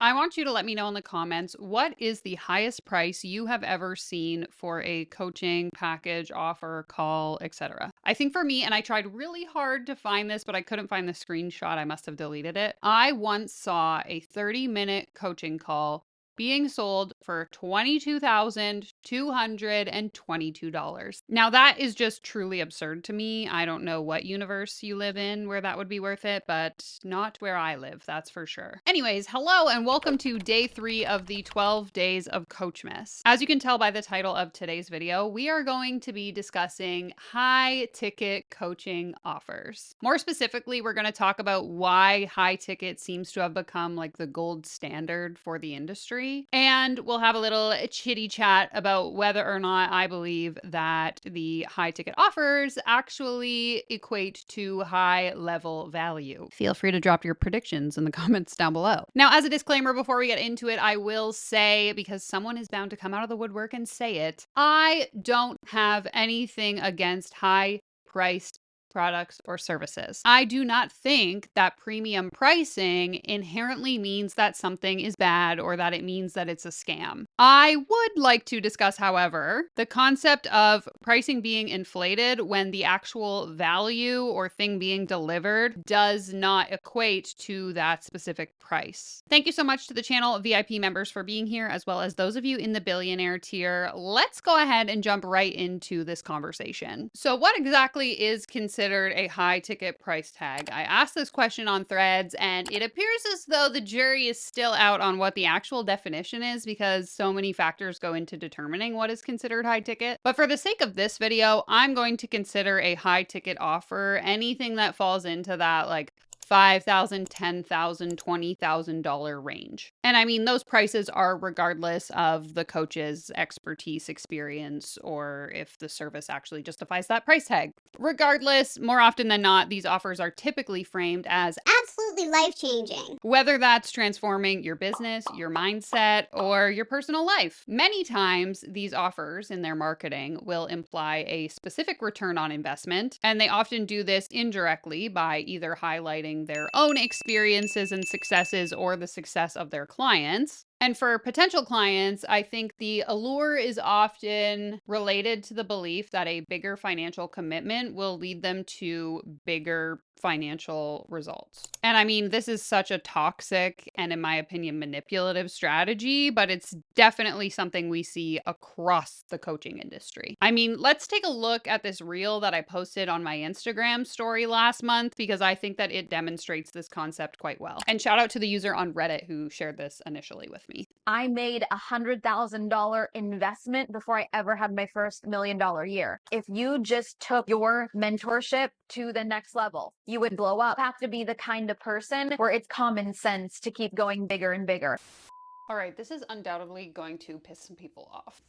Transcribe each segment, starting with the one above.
I want you to let me know in the comments, what is the highest price you have ever seen for a coaching package, offer, call, etc. I think for me, and I tried really hard to find this, but I couldn't find the screenshot. I must have deleted it. I once saw a 30-minute coaching call being sold for $22,222. Now, that is just truly absurd to me. I don't know what universe you live in where that would be worth it, but not where I live, that's for sure. Anyways, hello and welcome to day 3 of the 12 days of Coachmas. As you can tell by the title of today's video, we are going to be discussing high ticket coaching offers. More specifically, we're going to talk about why high ticket seems to have become like the gold standard for the industry. And we'll have a little chitty chat about whether or not I believe that the high ticket offers actually equate to high level value. Feel free to drop your predictions in the comments down below. Now, as a disclaimer, before we get into it, I will say, because someone is bound to come out of the woodwork and say it, I don't have anything against high priced products or services. I do not think that premium pricing inherently means that something is bad or that it means that it's a scam. I would like to discuss, however, the concept of pricing being inflated when the actual value or thing being delivered does not equate to that specific price. Thank you so much to the channel VIP members for being here, as well as those of you in the billionaire tier. Let's go ahead and jump right into this conversation. So what exactly is considered a high ticket price tag? I asked this question on Threads, and it appears as though the jury is still out on what the actual definition is because so many factors go into determining what is considered high ticket. But for the sake of this video, I'm going to consider a high ticket offer anything that falls into that like $5,000, $10,000, $20,000 range. And I mean, those prices are regardless of the coach's expertise, experience, or if the service actually justifies that price tag. Regardless, more often than not, these offers are typically framed as absolutely life-changing. Whether that's transforming your business, your mindset, or your personal life. Many times, these offers in their marketing will imply a specific return on investment, and they often do this indirectly by either highlighting their own experiences and successes or the success of their clients. And for potential clients, I think the allure is often related to the belief that a bigger financial commitment will lead them to bigger financial results. And I mean, this is such a toxic and, in my opinion, manipulative strategy, but it's definitely something we see across the coaching industry. I mean, let's take a look at this reel that I posted on my Instagram story last month because I think that it demonstrates this concept quite well. And shout out to the user on Reddit who shared this initially with me. I made $100,000 investment before I ever had my first $1 million year. If you just took your mentorship to the next level, you would blow up. You have to be the kind of person where it's common sense to keep going bigger and bigger. All right, this is undoubtedly going to piss some people off.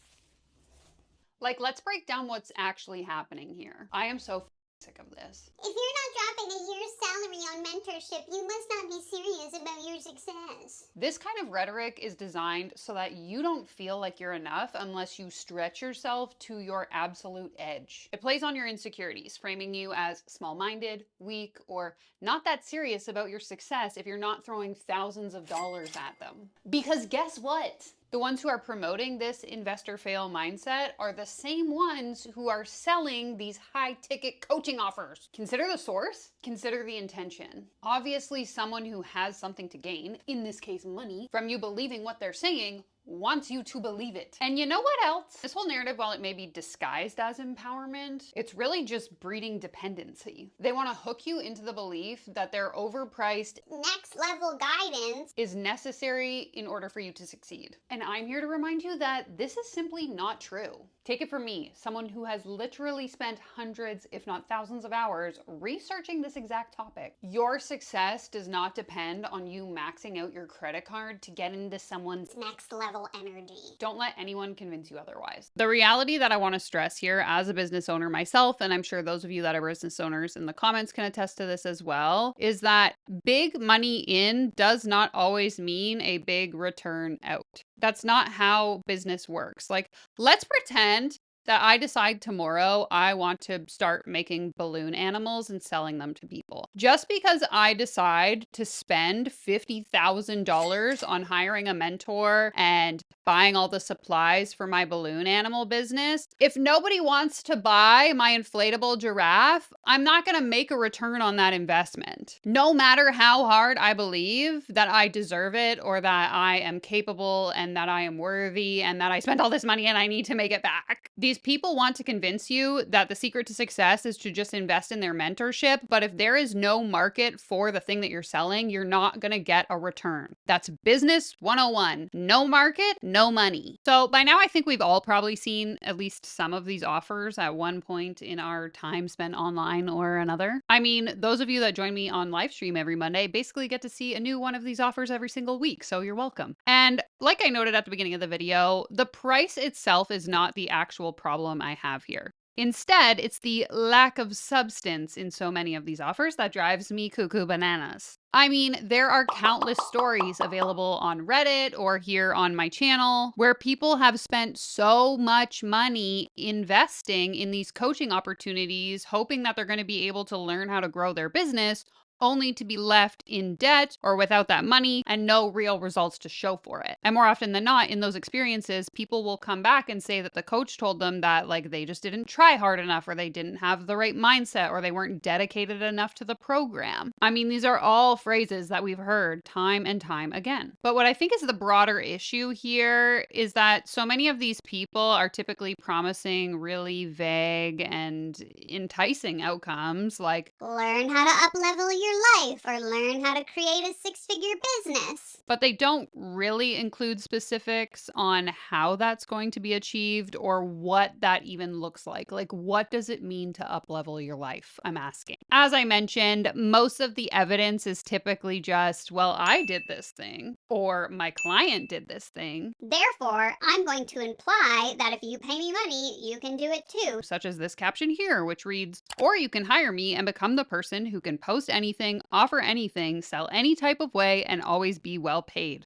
Like, let's break down what's actually happening here. I am so sick of this. If you're not dropping a year's salary on mentorship, you must not be serious about your success. This kind of rhetoric is designed so that you don't feel like you're enough unless you stretch yourself to your absolute edge. It plays on your insecurities, framing you as small-minded, weak, or not that serious about your success if you're not throwing thousands of dollars at them. Because guess what? The ones who are promoting this investor fail mindset are the same ones who are selling these high ticket coaching offers. Consider the source, consider the intention. Obviously, someone who has something to gain, in this case money, from you believing what they're saying wants you to believe it. And you know what else? This whole narrative, while it may be disguised as empowerment, it's really just breeding dependency. They want to hook you into the belief that their overpriced next level guidance is necessary in order for you to succeed. And I'm here to remind you that this is simply not true. Take it from me, someone who has literally spent hundreds, if not thousands of hours researching this exact topic. Your success does not depend on you maxing out your credit card to get into someone's next level energy. Don't let anyone convince you otherwise. The reality that I want to stress here as a business owner myself, and I'm sure those of you that are business owners in the comments can attest to this as well, is that big money in does not always mean a big return out. That's not how business works. Like, let's pretend that I decide tomorrow I want to start making balloon animals and selling them to people. Just because I decide to spend $50,000 on hiring a mentor and buying all the supplies for my balloon animal business, if nobody wants to buy my inflatable giraffe, I'm not going to make a return on that investment. No matter how hard I believe that I deserve it or that I am capable and that I am worthy and that I spent all this money and I need to make it back. These people want to convince you that the secret to success is to just invest in their mentorship, but if there is no market for the thing that you're selling, you're not going to get a return. That's business 101. No market, no money. So by now I think we've all probably seen at least some of these offers at one point in our time spent online or another. I mean, those of you that join me on live stream every Monday basically get to see a new one of these offers every single week, so you're welcome. And like I noted at the beginning of the video, the price itself is not the actual problem I have here. Instead, it's the lack of substance in so many of these offers that drives me cuckoo bananas. I mean, there are countless stories available on Reddit or here on my channel where people have spent so much money investing in these coaching opportunities, hoping that they're going to be able to learn how to grow their business, only to be left in debt or without that money and no real results to show for it. And more often than not, in those experiences, people will come back and say that the coach told them that like they just didn't try hard enough or they didn't have the right mindset or they weren't dedicated enough to the program. I mean, these are all phrases that we've heard time and time again. But what I think is the broader issue here is that so many of these people are typically promising really vague and enticing outcomes like Learn how to up-level your life or learn how to create a six-figure business. but they don't really include specifics on how that's going to be achieved or what that even looks like. Like, what does it mean to up-level your life? I'm asking. As I mentioned, most of the evidence is typically just, well, I did this thing, or my client did this thing. Therefore, I'm going to imply that if you pay me money, you can do it too. Such as this caption here, which reads, or you can hire me and become the person who can post anything, offer anything, sell any type of way, and always be well paid.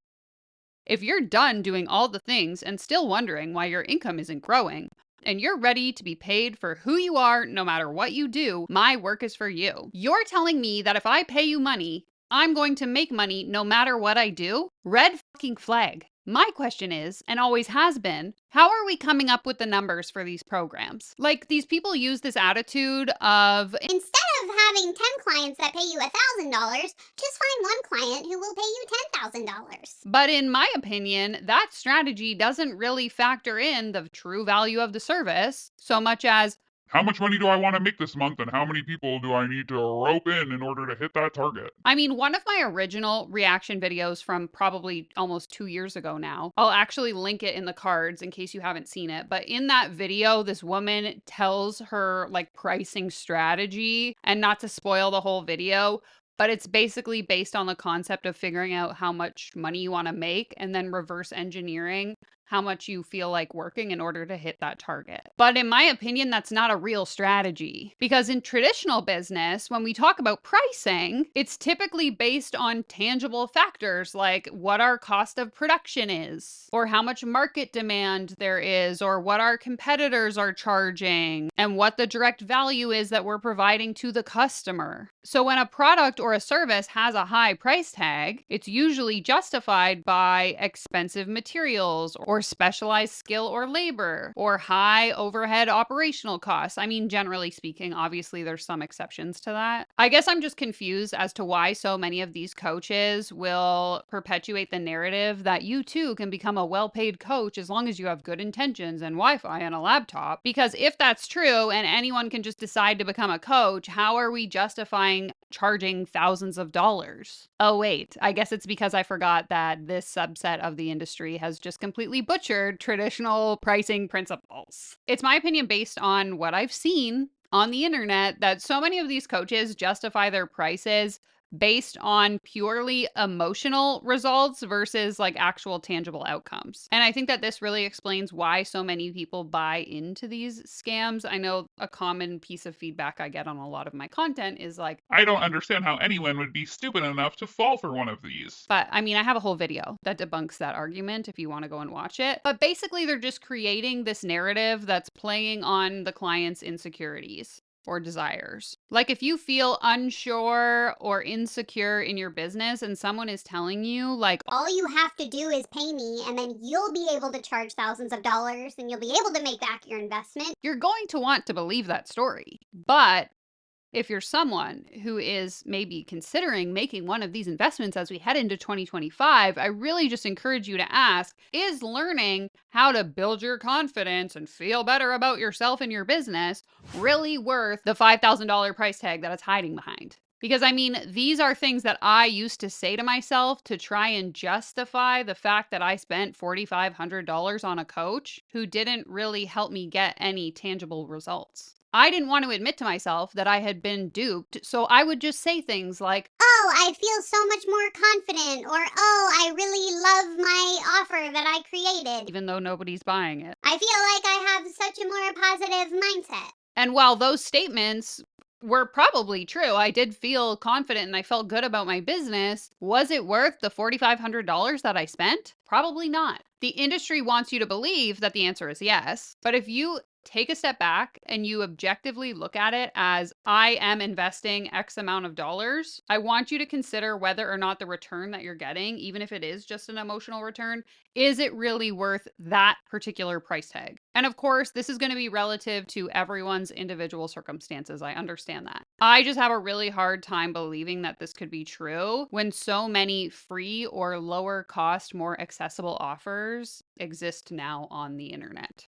If you're done doing all the things and still wondering why your income isn't growing, and you're ready to be paid for who you are no matter what you do, my work is for you. You're telling me that if I pay you money, I'm going to make money no matter what I do? Red fucking flag. My question is, and always has been, how are we coming up with the numbers for these programs? Like, these people use this attitude of, Instead of having 10 clients that pay you $1,000, just find one client who will pay you $10,000. but in my opinion, that strategy doesn't really factor in the true value of the service so much as, how much money do I want to make this month and how many people do I need to rope in order to hit that target? I mean, one of my original reaction videos from probably almost 2 years ago now, I'll actually link it in the cards in case you haven't seen it. But in that video, this woman tells her like pricing strategy, and not to spoil the whole video, but it's basically based on the concept of figuring out how much money you want to make and then reverse engineering how much you feel like working in order to hit that target. But in my opinion, that's not a real strategy because in traditional business, when we talk about pricing, it's typically based on tangible factors like what our cost of production is, or how much market demand there is, or what our competitors are charging, and what the direct value is that we're providing to the customer. So when a product or a service has a high price tag, it's usually justified by expensive materials or specialized skill or labor or high overhead operational costs. I mean, generally speaking, obviously there's some exceptions to that. I guess I'm just confused as to why so many of these coaches will perpetuate the narrative that you too can become a well-paid coach as long as you have good intentions and Wi-Fi and a laptop. Because if that's true and anyone can just decide to become a coach, how are we justifying charging thousands of dollars? Oh wait, I guess it's because I forgot that this subset of the industry has just completely butchered traditional pricing principles. It's my opinion based on what I've seen on the internet that so many of these coaches justify their prices based on purely emotional results versus like actual tangible outcomes. And I think that this really explains why so many people buy into these scams. I know a common piece of feedback I get on a lot of my content is like, I don't understand how anyone would be stupid enough to fall for one of these. but I mean, I have a whole video that debunks that argument if you want to go and watch it. But basically, they're just creating this narrative that's playing on the client's insecurities or desires. Like if you feel unsure or insecure in your business and someone is telling you like, All you have to do is pay me, and then you'll be able to charge thousands of dollars, and you'll be able to make back your investment. you're going to want to believe that story. But if you're someone who is maybe considering making one of these investments as we head into 2025, I really just encourage you to ask, is learning how to build your confidence and feel better about yourself and your business really worth the $5,000 price tag that it's hiding behind? Because I mean, these are things that I used to say to myself to try and justify the fact that I spent $4,500 on a coach who didn't really help me get any tangible results. I didn't want to admit to myself that I had been duped, so I would just say things like, Oh, I feel so much more confident, or oh, I really love my offer that I created. even though nobody's buying it. I feel like I have such a more positive mindset. And while those statements were probably true, I did feel confident and I felt good about my business. Was it worth the $4,500 that I spent? Probably not. The industry wants you to believe that the answer is yes. But if you take a step back and you objectively look at it as I am investing X amount of dollars, I want you to consider whether or not the return that you're getting, even if it is just an emotional return, is it really worth that particular price tag? And of course, this is going to be relative to everyone's individual circumstances. I understand that. I just have a really hard time believing that this could be true when so many free or lower cost, more accessible offers exist now on the internet.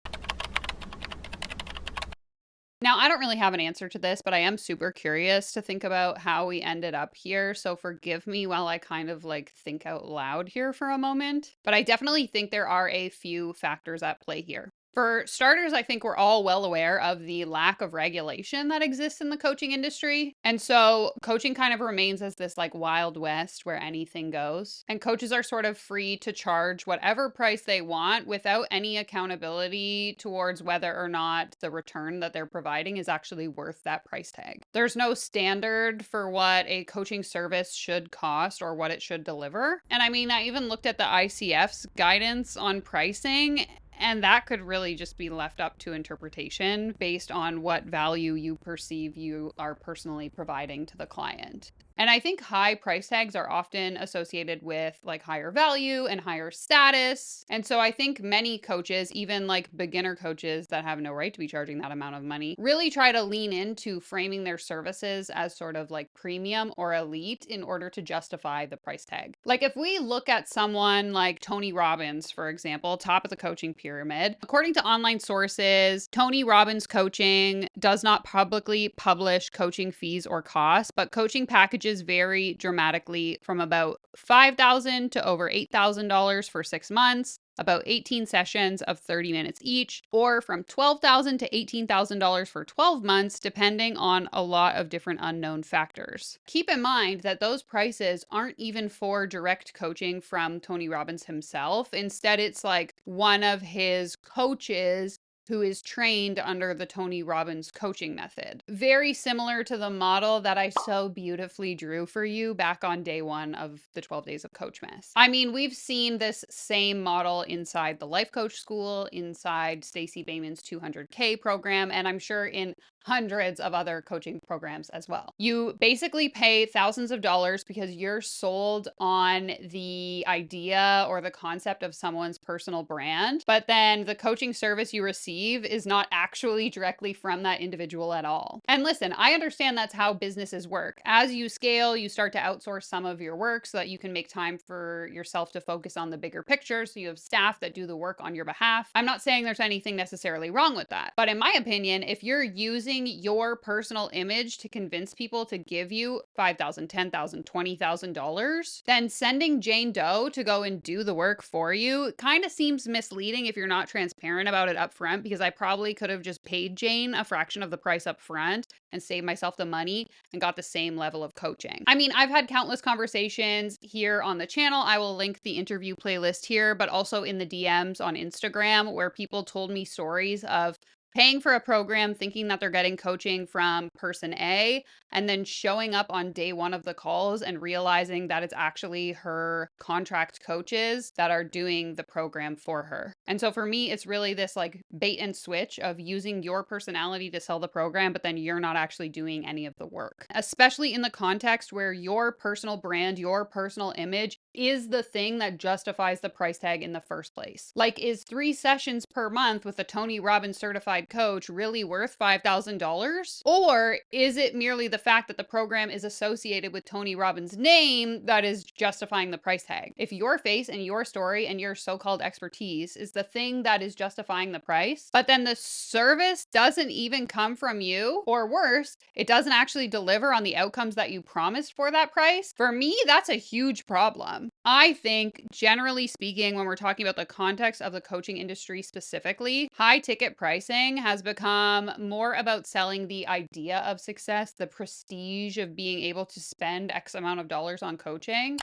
Now, I don't really have an answer to this, but I am super curious to think about how we ended up here. So forgive me while I kind of like think out loud here for a moment. But I definitely think there are a few factors at play here. For starters, I think we're all well aware of the lack of regulation that exists in the coaching industry. And so coaching kind of remains as this like wild west where anything goes. And coaches are sort of free to charge whatever price they want without any accountability towards whether or not the return that they're providing is actually worth that price tag. There's no standard for what a coaching service should cost or what it should deliver. And I mean, I even looked at the ICF's guidance on pricing, and that could really just be left up to interpretation based on what value you perceive you are personally providing to the client. And I think high price tags are often associated with like higher value and higher status. And so I think many coaches, even like beginner coaches that have no right to be charging that amount of money, really try to lean into framing their services as sort of like premium or elite in order to justify the price tag. Like if we look at someone like Tony Robbins, for example, top of the coaching pyramid, according to online sources, Tony Robbins coaching does not publicly publish coaching fees or costs, but coaching packages vary dramatically from about $5,000 to over $8,000 for 6 months, about 18 sessions of 30 minutes each, or from $12,000 to $18,000 for 12 months, depending on a lot of different unknown factors. Keep in mind that those prices aren't even for direct coaching from Tony Robbins himself. Instead, it's like one of his coaches who is trained under the Tony Robbins coaching method. Very similar to the model that I so beautifully drew for you back on day one of the 12 days of Coachmas. I mean, we've seen this same model inside the Life Coach School, inside Stacey Bayman's 200K program, and I'm sure in hundreds of other coaching programs as well. You basically pay thousands of dollars because you're sold on the idea or the concept of someone's personal brand, but then the coaching service you receive is not actually directly from that individual at all. And listen, I understand that's how businesses work. As you scale, you start to outsource some of your work so that you can make time for yourself to focus on the bigger picture. So you have staff that do the work on your behalf. I'm not saying there's anything necessarily wrong with that. But in my opinion, if you're using your personal image to convince people to give you $5,000, $10,000, $20,000, then sending Jane Doe to go and do the work for you kind of seems misleading if you're not transparent about it up front upfront because I probably could have just paid Jane a fraction of the price up front and saved myself the money and got the same level of coaching. I mean, I've had countless conversations here on the channel. I will link the interview playlist here, but also in the DMs on Instagram where people told me stories of paying for a program thinking that they're getting coaching from person A and then showing up on day one of the calls and realizing that it's actually her contract coaches that are doing the program for her. And so for me, it's really this like bait and switch of using your personality to sell the program, but then you're not actually doing any of the work, especially in the context where your personal brand, your personal image is the thing that justifies the price tag in the first place. Like, is 3 sessions per month with a Tony Robbins certified coach really worth $5,000? Or is it merely the fact that the program is associated with Tony Robbins' name that is justifying the price tag? If your face and your story and your so-called expertise is the thing that is justifying the price, but then the service doesn't even come from you, or worse, it doesn't actually deliver on the outcomes that you promised for that price, for me, that's a huge problem. I think, generally speaking, when we're talking about the context of the coaching industry specifically, high ticket pricing has become more about selling the idea of success, the prestige of being able to spend X amount of dollars on coaching,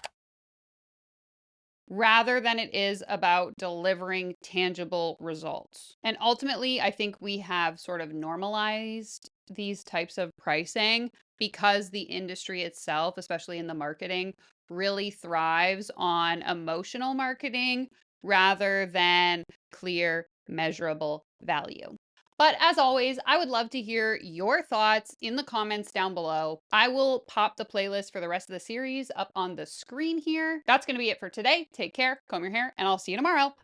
rather than it is about delivering tangible results. And ultimately, I think we have sort of normalized these types of pricing because the industry itself, especially in the marketing, really thrives on emotional marketing rather than clear, measurable value. But as always, I would love to hear your thoughts in the comments down below. I will pop the playlist for the rest of the series up on the screen here. That's going to be it for today. Take care, comb your hair, and I'll see you tomorrow.